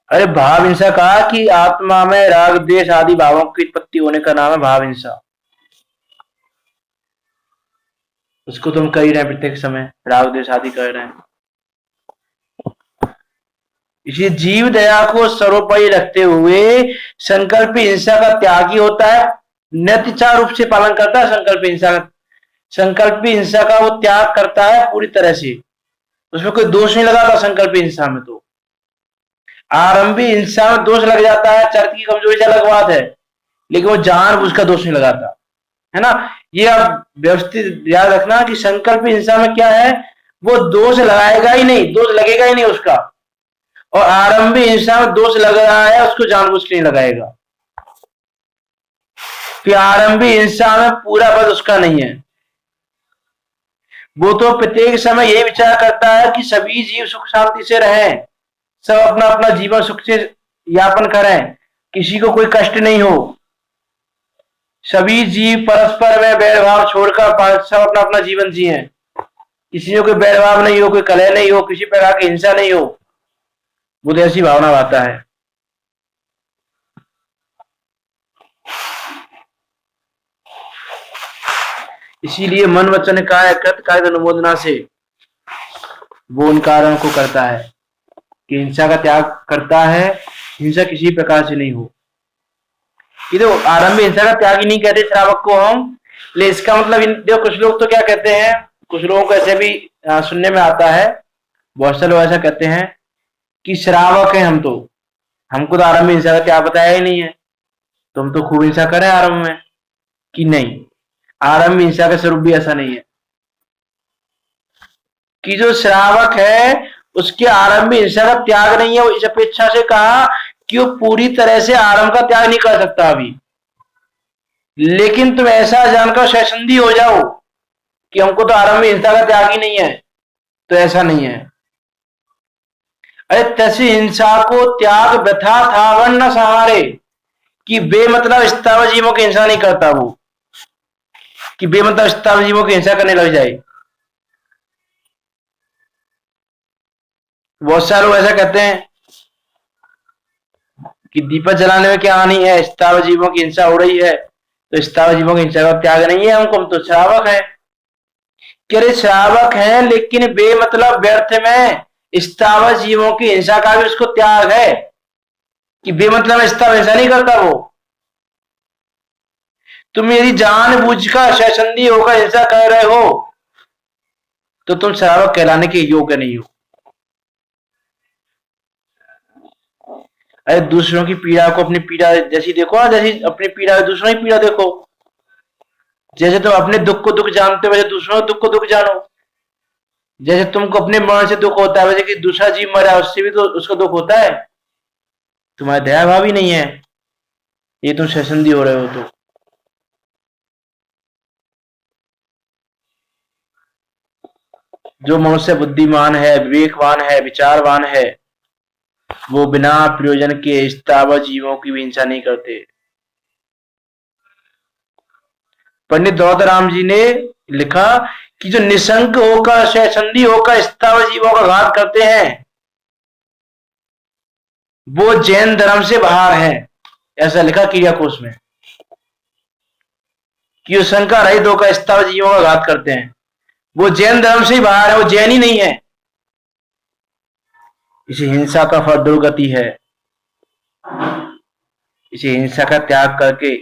अरे भाव हिंसा कहा कि आत्मा में राग द्वेष आदि भावों की उत्पत्ति होने का नाम है भाव हिंसा। उसको तुम कर ही रहे प्रत्येक समय, राग द्वेष आदि कर रहे हैं। इसी जीव दया को सर्वोपरि रखते हुए संकल्प हिंसा का त्यागी होता है, नैतिचार रूप से पालन करता है संकल्प हिंसा का। संकल्प हिंसा का वो त्याग करता है पूरी तरह से, उसमें कोई दोष नहीं लगाता। संकल्प हिंसा में तो आरंभी हिंसा में दोष लग जाता है, चरित्र की कमजोरी से अलग बात है, लेकिन वो जानबूझ का दोष नहीं लगाता है ना। ये आप व्यवस्थित याद रखना कि संकल्प हिंसा में क्या है, वो दोष लगाएगा ही नहीं, दोष लगेगा ही नहीं उसका। और आरंभी हिंसा में दोष लग रहा है, उसको जानबूझ के नहीं लगाएगा। कि आरंभी हिंसा में पूरा पद उसका नहीं है, वो तो प्रत्येक समय यही विचार करता है कि सभी जीव सुख शांति से रहें, सब अपना अपना जीवन सुख से यापन करें, किसी को कोई कष्ट नहीं हो, सभी जीव परस्पर में भेदभाव छोड़कर सब अपना अपना जीवन जिए, किसी में कोई भेदभाव नहीं हो, कोई कलह नहीं हो, किसी प्रकार की हिंसा नहीं हो। वो तो ऐसी भावना आता है। इसीलिए मन वचन काय कृत कार्य अनुमोदना से वो उन कार्यों को करता है कि हिंसा का त्याग करता है, हिंसा किसी प्रकार से नहीं हो। तो आरंभ हिंसा का त्याग ही नहीं कहते श्रावक को हम, ले इसका मतलब देखो, कुछ लोग तो क्या कहते हैं, कुछ लोगों को ऐसे भी सुनने में आता है, बहुत से लोग ऐसा कहते हैं कि श्रावक है हम तो, हमको तो आरंभ हिंसा का त्याग बताया ही नहीं है, तुम तो खूब हिंसा करें आरंभ में। कि नहीं, आरंभ हिंसा का स्वरूप भी ऐसा नहीं है। कि जो श्रावक है उसके आरंभ हिंसा का त्याग नहीं है, वो इस अपेक्षा से कहा कि वो पूरी तरह से आरंभ का त्याग नहीं कर सकता अभी, लेकिन तुम ऐसा जानकर स्वसंधी हो जाओ कि हमको तो आरंभ हिंसा का त्याग ही नहीं है, तो ऐसा नहीं है। अरे तैसी हिंसा को त्याग व्यथा था वन न सहारे, कि बेमतलब स्थावर जीवों की हिंसा नहीं करता वो, कि बेमतलब स्थावर जीवों की हिंसा करने लग जाए। बहुत सारे लोग ऐसा कहते हैं कि दीपक जलाने में क्या हानि है, स्थावर जीवों की हिंसा हो रही है तो स्थावर जीवों की हिंसा का त्याग नहीं है हमको, हम तो श्रावक है। कह रहे श्रावक है लेकिन बेमतलब व्यर्थ में स्थावर जीवों की हिंसा का भी उसको त्याग है, कि बेमतलब स्थावर हिंसा नहीं करता वो। तुम यदि जानबूझकर स्वसंधी होकर हिंसा कर रहे हो तो तुम श्रावक कहलाने के योग्य नहीं हो। अरे दूसरों की पीड़ा को अपनी पीड़ा जैसी देखो ना, जैसी अपनी पीड़ा दूसरों की पीड़ा देखो। जैसे तुम अपने दुख को दुख जानते हो वैसे दूसरों के दुख को दुख जानो। जैसे तुमको अपने मरण से दुख होता है वैसे कि दूसरा जीव मरा उससे भी तो उसको दुख होता है। तुम्हारा दया भाव ही नहीं है, ये तुम स्वसंधी हो रहे हो। तो जो मनुष्य बुद्धिमान है, विवेकवान है, विचारवान है, वो बिना प्रयोजन के स्थावर जीवों की भी हिंसा नहीं करते। पंडित दौलतराम जी ने लिखा कि जो निसंग होकर स्वसंधी होकर स्थावर जीवों का घात करते हैं वो जैन धर्म से बाहर है। ऐसा लिखा क्रिया कोश में कि शंका रहित होकर स्थावर जीवों का घात करते हैं वो जैन धर्म से ही बाहर है, वो जैन ही नहीं है। इसे हिंसा का फल दुर्गति है। इसे हिंसा का त्याग करके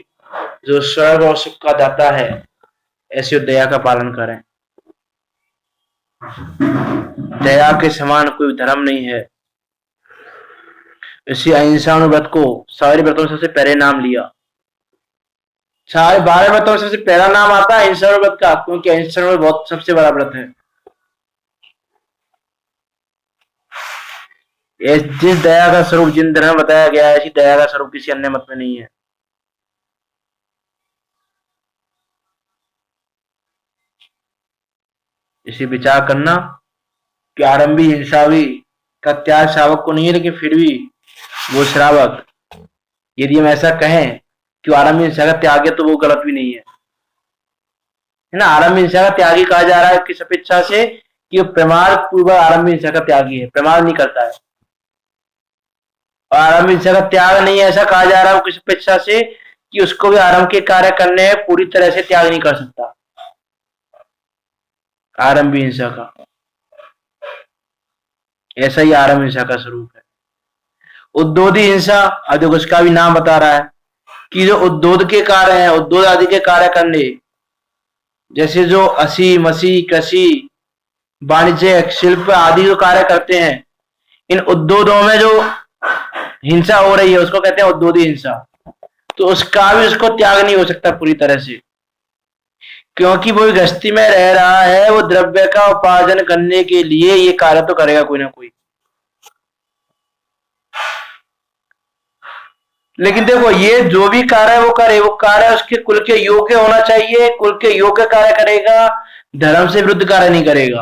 जो स्वर्ग और सुख का दाता है ऐसी दया का पालन करें। दया के समान कोई धर्म नहीं है। इसी अहिंसा व्रत को सारे व्रतों से सबसे पहले नाम लिया। सारे 12 व्रतों में सबसे पहला नाम आता है अहिंसा व्रत का, क्योंकि अहिंसा व्रत बहुत सबसे बड़ा व्रत है। जिस दया का स्वरूप जिन धर्म में बताया गया है ऐसी दया का स्वरूप किसी अन्य मत में नहीं है। इसे विचार करना कि आरंभी हिंसावी का त्याग श्रावक को नहीं है, लेकिन फिर भी वो श्रावक, यदि हम ऐसा कहें कि आरंभी हिंसा का त्याग है तो वो गलत भी नहीं है ना। आरंभी हिंसा का त्यागी कहा जा रहा है किस अपेक्षा से कि वो प्रमाण पूर्वक आरंभी हिंसा का त्यागी है, प्रमाण नहीं करता है। और आरंभ हिंसा का त्याग नहीं है ऐसा कहा जा रहा है किस अपेक्षा से कि उसको भी आरंभ के कार्य करने में पूरी तरह से त्याग नहीं कर सकता आरंभी हिंसा का। ऐसा ही आरंभ हिंसा का स्वरूप है। उद्दोधी हिंसा, अब उसका भी नाम बता रहा है कि जो उद्दोध के कार्य हैं, उद्दोध आदि के कार्य करने, जैसे जो असी मसी कृषि वाणिज्य शिल्प आदि जो कार्य करते हैं, इन उद्योगों में जो हिंसा हो रही है उसको कहते हैं उद्योगी हिंसा। तो उसका भी उसको त्याग नहीं हो सकता पूरी तरह से, क्योंकि वो गृहस्थी में रह रहा है, वो द्रव्य का उपार्जन करने के लिए ये कार्य तो करेगा कोई ना कोई। लेकिन देखो ये जो भी कार्य वो करे, वो कार्य उसके कुल के योग्य होना चाहिए। कुल के योग्य कार्य करेगा, धर्म से विरुद्ध कार्य नहीं करेगा,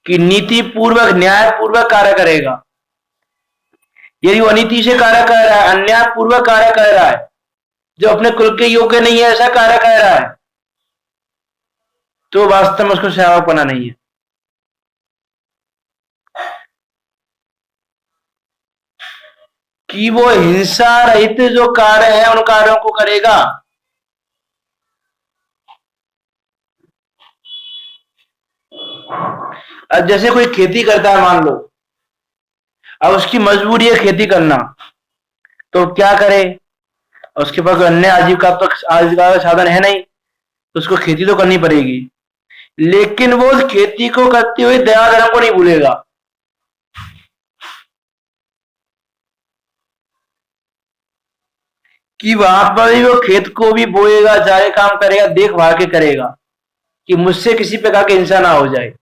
कि नीति पूर्वक न्याय पूर्वक कार्य करेगा। यदि वो अनीति से कार्य कर रहा है, अन्याय पूर्वक कार्य कर रहा है, जो अपने कुल के योग्य नहीं है ऐसा कार्य कर रहा है, तो वास्तव में उसको श्रावक बना नहीं है। कि वो हिंसा रहित जो कार्य है उन कार्यों को करेगा। अब जैसे कोई खेती करता है मान लो, अब उसकी मजबूरी है खेती करना, तो क्या करे, उसके पास अन्य आजीविका तो आजीविका का साधन है नहीं, तो उसको खेती तो करनी पड़ेगी। लेकिन वो उस खेती को करते हुए दया धर्म को नहीं भूलेगा। कि वहां पर भी वो खेत को भी बोएगा, सारे काम करेगा, देखभाल के करेगा कि मुझसे किसी प्रकार की हिंसा ना हो जाए।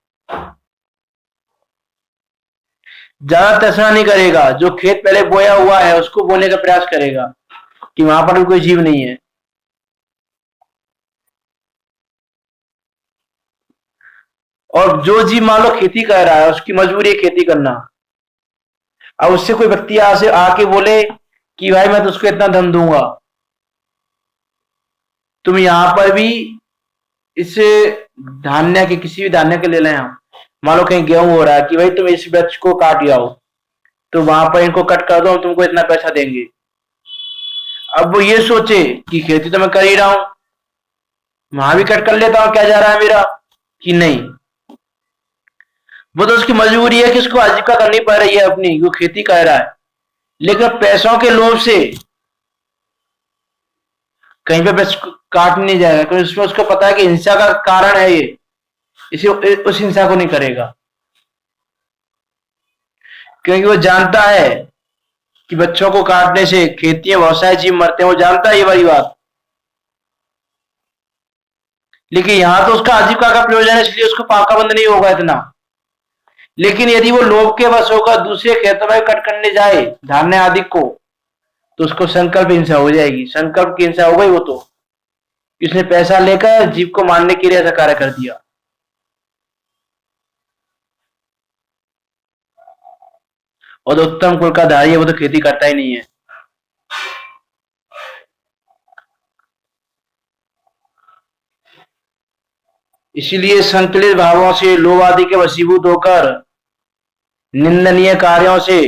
ज्यादा तैसा नहीं करेगा, जो खेत पहले बोया हुआ है उसको बोने का प्रयास करेगा कि वहां पर भी कोई जीव नहीं है। और जो जीव मान लो खेती कर रहा है, उसकी मजबूरी है खेती करना, अब उससे कोई व्यक्ति आके बोले कि भाई मैं तुझको इतना धन दूंगा, तुम यहां पर भी इस धान्य के, किसी भी धान्य के ले लें हम, मान लो कहीं गेहूं हो रहा है कि भाई तुम इस वृक्ष को काट लाओ, तो वहां पर इनको कट कर दो, हम तुमको इतना पैसा देंगे। अब वो ये सोचे कि खेती तो मैं कर ही रहा हूं, वहां भी कट कर लेता हूं, क्या जा रहा है मेरा, कि नहीं, वो तो उसकी मजबूरी है कि उसको आजीविका करनी पड़ रही है अपनी, वो खेती कर रहा है, लेकिन पैसों के लोभ से कहीं पे बस काट नहीं जाएगा, क्योंकि उसमें उसको पता है कि हिंसा का कारण है ये, इसे उस हिंसा को नहीं करेगा, क्योंकि वो जानता है कि बच्चों को काटने से खेती में बहुत सारे जीव मरते हैं, वो जानता है ये बड़ी बात। लेकिन यहां तो उसका आजीविका का प्रयोजन है, इसलिए उसको पाकाबंद नहीं होगा इतना। लेकिन यदि वो लोभ के वश होकर दूसरे खेतों में कट करने जाए धान्य आदि को, तो उसको संकल्प हिंसा हो जाएगी, संकल्प की हिंसा हो गई वो तो, उसने पैसा लेकर जीव को मारने के लिए ऐसा कार्य कर दिया। और तो उत्तम कुल का धारी है, वो तो खेती करता ही नहीं है। इसीलिए संकलित भावों से, लोभ आदि के वशीभूत होकर निंदनीय कार्यों से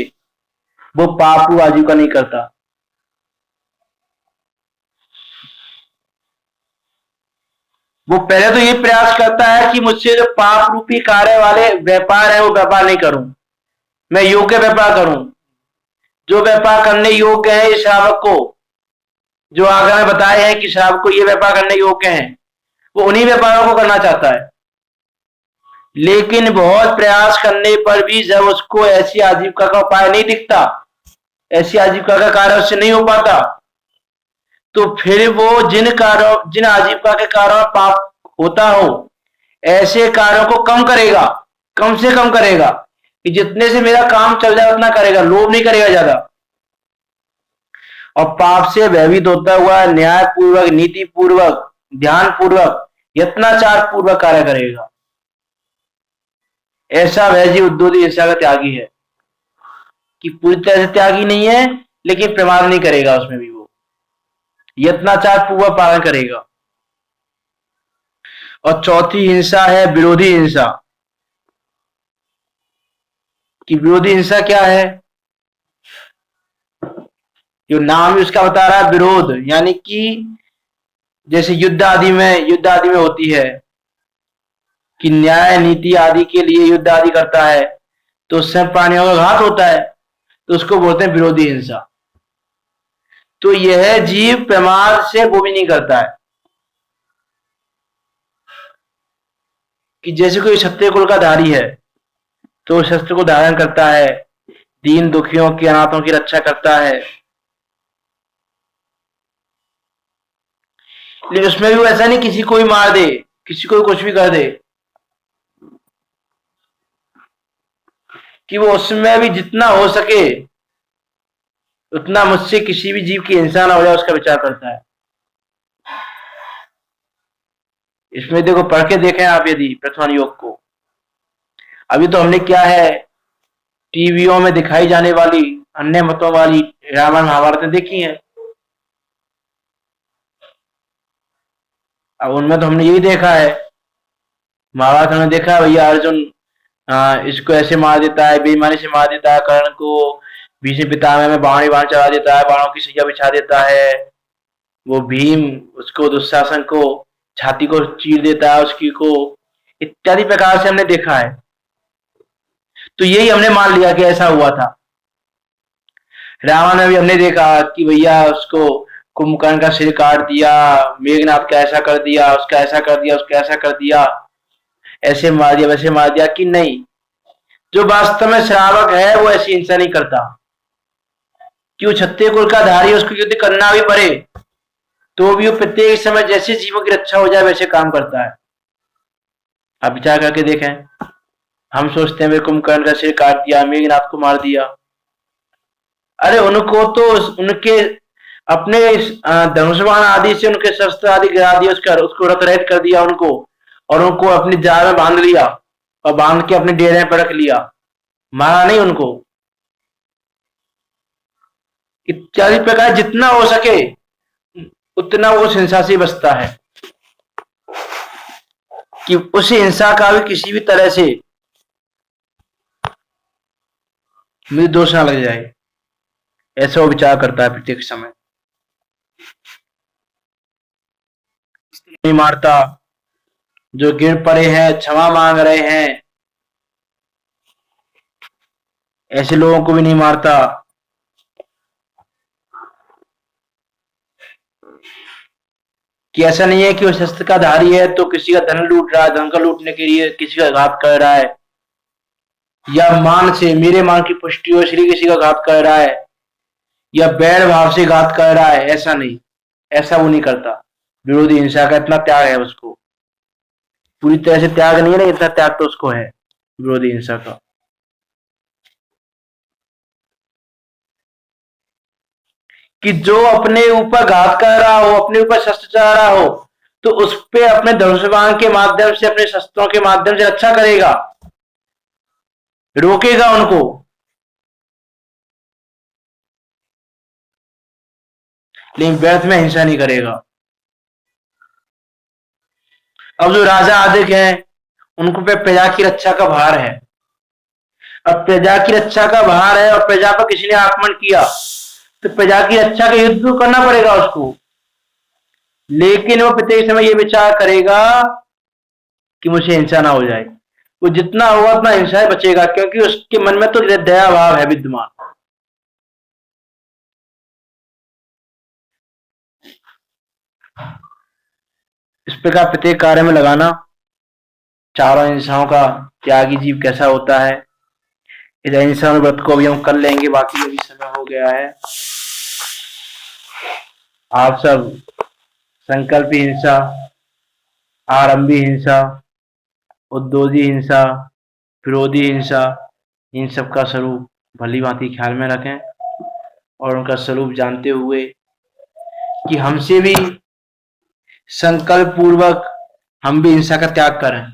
वो पाप आजीविका नहीं करता। वो पहले तो ये प्रयास करता है कि मुझसे जो पाप रूपी कार्य वाले व्यापार है वो व्यापार नहीं करूं, मैं योग्य व्यापार करूं, जो व्यापार करने योग्य है इस श्रावक को, जो आगे में बताए हैं कि श्रावक को ये व्यापार करने योग्य है, वो उन्हीं व्यापारों को करना चाहता है। लेकिन बहुत प्रयास करने पर भी जब उसको ऐसी आजीविका का उपाय नहीं दिखता, ऐसी आजीविका का कार्य उससे नहीं हो पाता, तो फिर वो जिन आजीविका के कारण पाप होता हो, ऐसे कार्यों को कम करेगा, कम से कम करेगा, कि जितने से मेरा काम चल जाए उतना करेगा, लोभ नहीं करेगा ज्यादा। और पाप से भयभीत होता हुआ न्याय पूर्वक, नीति पूर्वक, ध्यान पूर्वक, यत्नाचार पूर्वक कार्य करेगा। ऐसा वह जीव उद्योगी हिंसा का त्यागी है, कि पूरी तरह से त्यागी नहीं है, लेकिन प्रमाद नहीं करेगा, उसमें भी वो यत्नाचार पूर्वक पालन करेगा। और चौथी हिंसा है विरोधी हिंसा। कि विरोधी हिंसा क्या है, जो नाम ही उसका बता रहा है, विरोध, यानी कि जैसे युद्ध आदि में होती है कि न्याय नीति आदि के लिए युद्ध आदि करता है, तो उससे प्राणियों का घात होता है, तो उसको बोलते हैं विरोधी हिंसा। तो यह जीव प्रमाद से वो भी नहीं करता है, कि जैसे कोई क्षत्रिय कुल का धारी है तो शस्त्र को धारण करता है, दीन दुखियों की, अनाथों की रक्षा करता है, लेकिन उसमें भी वो ऐसा नहीं किसी को भी मार दे, किसी को कुछ भी कर दे, कि वो उसमें भी जितना हो सके उतना मुझसे किसी भी जीव की हिंसा ना हो जाए उसका विचार करता है। इसमें देखो, पढ़ के देखें आप यदि प्रथम योग को, अभी तो हमने क्या है, टीवियों में दिखाई जाने वाली अन्य मतों वाली रामायण महाभारत देखी है, अब उनमें तो हमने यही देखा है, महाभारत हमने देखा है भैया अर्जुन इसको ऐसे मार देता है, बेईमानी से मार देता है कर्ण को, भीष्म पितामह में बाण बाण चला देता है, बाणों की सैया बिछा देता है, वो भीम उसको, दुशासन को छाती को चीर देता है उसकी को, इत्यादि प्रकार से हमने देखा है। तो यही हमने मान लिया कि ऐसा हुआ था। रावण में भी हमने देखा कि भैया उसको कुंभकर्ण का सिर काट दिया, मेघनाथ का ऐसा कर दिया, उसका ऐसा कर दिया, उसका ऐसा कर दिया, ऐसे मार दिया वैसे मार दिया, कि नहीं, जो वास्तव में श्रावक है वो ऐसी हिंसा नहीं करता, कि वो क्षत्रिय कुल का धारी, उसको युद्ध करना भी पड़े तो भी वो प्रत्येक समय जैसे जीवों की रक्षा हो जाए वैसे काम करता है। आप विचार करके देखें, हम सोचते हैं कुंभकर्ण का सिर काट दिया, मेघनाथ को मार दिया, अरे उनको तो उनके अपने धनुष्बाण आदि से उनके शस्त्र आदि गिरा दिया, उसको रथ रहित कर दिया उनको, और उनको अपनी जाल में बांध लिया और बांध के अपने डेरे पर रख लिया, मारा नहीं उनको। इत्यादि प्रकार जितना हो सके उतना वो उस हिंसा से बचता है कि उस हिंसा का भी किसी भी तरह से मुझे दोष ना लग जाए, ऐसा वो विचार करता है प्रत्येक समय। नहीं मारता, जो गिर पड़े हैं क्षमा मांग रहे हैं, ऐसे लोगों को भी नहीं मारता। कि ऐसा नहीं है कि वो शस्त्र का धारी है तो किसी का धन लूट रहा है, धन का लूटने के लिए किसी का घात कर रहा है, या मान से मेरे मान की पुष्टि हो इसलिए किसी का घात कर रहा है, या बैर भाव से घात कर रहा है, ऐसा नहीं, ऐसा वो नहीं करता। विरोधी हिंसा का इतना त्याग है उसको, पूरी तरह से त्याग नहीं है ना, इतना त्याग तो उसको है विरोधी हिंसा का। कि जो अपने ऊपर घात कर रहा हो, अपने ऊपर शस्त्र चला रहा हो, तो उस पे अपने धनुष्यबाण के माध्यम से, अपने शस्त्रों के माध्यम से रक्षा करेगा, रोकेगा उनको। लेकिन व्यर्थ में हिंसा नहीं करेगा। अब जो राजा आदिक हैं उनको पे प्रजा की रक्षा का भार है। अब प्रजा की रक्षा का भार है और प्रजा पर किसी ने आक्रमण किया तो प्रजा की रक्षा का युद्ध तो करना पड़ेगा उसको, लेकिन वो प्रत्येक समय ये विचार करेगा कि मुझे हिंसा ना हो जाए। वो जितना होगा उतना हिंसा से बचेगा, क्योंकि उसके मन में तो दया भाव है विद्यमान। इस प्रकार प्रत्येक कार्य में लगाना। चारों हिंसाओं का त्यागी जीव कैसा होता है, इस अहिंसा व्रत को अभी हम कर लेंगे, बाकी अभी समय हो गया है। आप सब संकल्पी हिंसा, आरंभी हिंसा, उद्योगी हिंसा, विरोधी हिंसा, इन सब का स्वरूप भली भांति ख्याल में रखें और उनका स्वरूप जानते हुए कि हमसे भी संकल्प पूर्वक हम भी हिंसा का त्याग करें,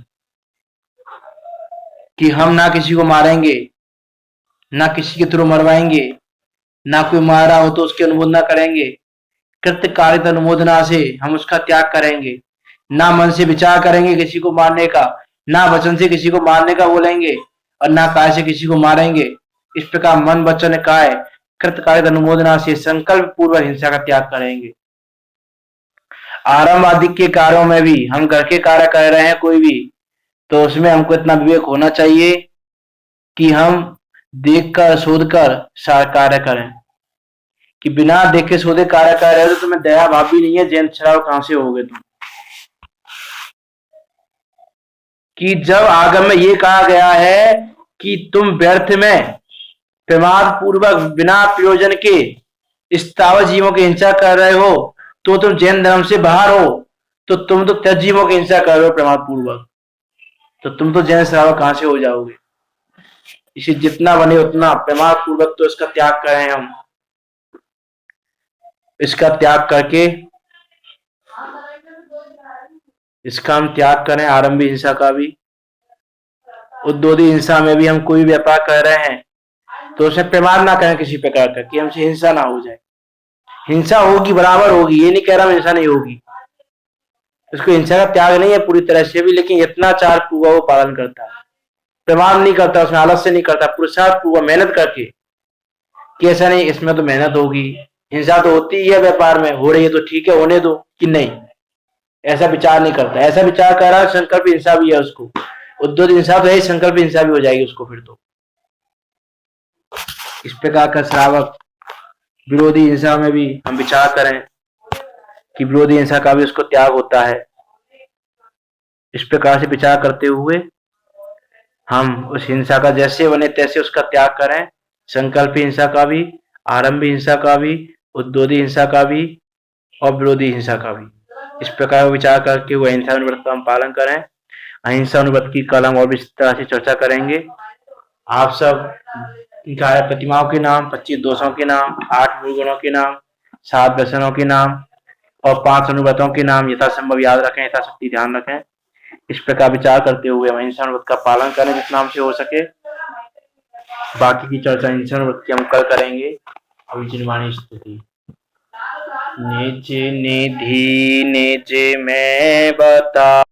कि हम ना किसी को मारेंगे, ना किसी के थ्रू मरवाएंगे, ना कोई मारा हो तो उसकी अनुमोदना करेंगे, कृत्य कारित अनुमोदना से हम उसका त्याग करेंगे, ना मन से विचार करेंगे किसी को मारने का, ना वचन से किसी को मारने का बोलेंगे, और ना काय से किसी को मारेंगे। इस प्रकार मन वचन काय कृत्य कारित अनुमोदना से संकल्प पूर्वक हिंसा का त्याग करेंगे। आरंभ आदि के कार्यों में भी हम घर के कार्य कर रहे हैं कोई भी, तो उसमें हमको इतना विवेक होना चाहिए कि हम देख कर शोध कर कार्य करें, कि बिना देखे शोधे कार्य कर रहे हो तो तुम्हें दया भाव भी नहीं है, जैन शराब कहां से होगे तुम। कि जब आगम में ये कहा गया है कि तुम व्यर्थ में प्रमाद पूर्वक बिना प्रयोजन के स्थावर जीवों की हिंसा कर रहे हो तो तुम जैन धर्म से बाहर हो, तो तुम तो त्यज जीवों की हिंसा कर रहे हो प्रमाद पूर्वक, तो तुम तो जैन श्रावक कहां से हो जाओगे। इसे जितना बने उतना प्रमाद पूर्वक तो इसका त्याग करें हम, इसका त्याग करके इसका हम त्याग करें। आरंभी हिंसा का भी, उद्योगी हिंसा में भी हम कोई व्यापार कर रहे हैं तो उसे प्रमाद ना करें किसी प्रकार का, कि हमसे हिंसा ना हो जाए। हिंसा होगी, बराबर होगी, ये नहीं कह रहा हिंसा नहीं होगी, इसको हिंसा का त्याग नहीं है पूरी तरह से भी, लेकिन यत्नाचार पूर्वक वो पालन करता है, प्रमाद नहीं करता, उसमें आलस्य नहीं करता, पुरुषार्थ पूर्वक मेहनत करके, कि ऐसा नहीं इसमें तो मेहनत होगी, हिंसा तो होती ही है व्यापार में, हो रही है तो ठीक है होने दो, कि नहीं, ऐसा विचार नहीं करता। ऐसा विचार कर रहा है संकल्प हिंसा भी है उसको, उद्योग हिंसा तो है, संकल्प हिंसा भी हो जाएगी उसको फिर तो। इस प्रकार का श्रावक विरोधी हिंसा में भी हम विचार करें कि विरोधी हिंसा का भी उसको त्याग होता है। इस प्रकार से विचार करते हुए हम उस हिंसा का जैसे बने तैसे उसका त्याग करें, संकल्प हिंसा का भी, आरंभी हिंसा का भी, उद्योगी हिंसा का भी और विरोधी हिंसा का भी। इस प्रकार विचार करके वो अहिंसा अनुव्रत का हम पालन करें। अहिंसा अनुव्रत की कल हम और भी इस तरह से चर्चा करेंगे। आप सब 11 प्रतिमाओं के नाम, 25 दोषों के नाम, 8 गुणों के नाम, 7 व्यसनों के नाम और 5 अनुव्रतों के नाम यथासंभव याद रखें, यथाशक्ति ध्यान रखें। इस प्रकार विचार करते हुए हम अहिंसा अनुव्रत का पालन करें जितना हमसे हो सके। बाकी की चर्चा अहिंसा अनुव्रत की हम कल करेंगे। अविचलवाणी स्तुति। निज निधि निज में बता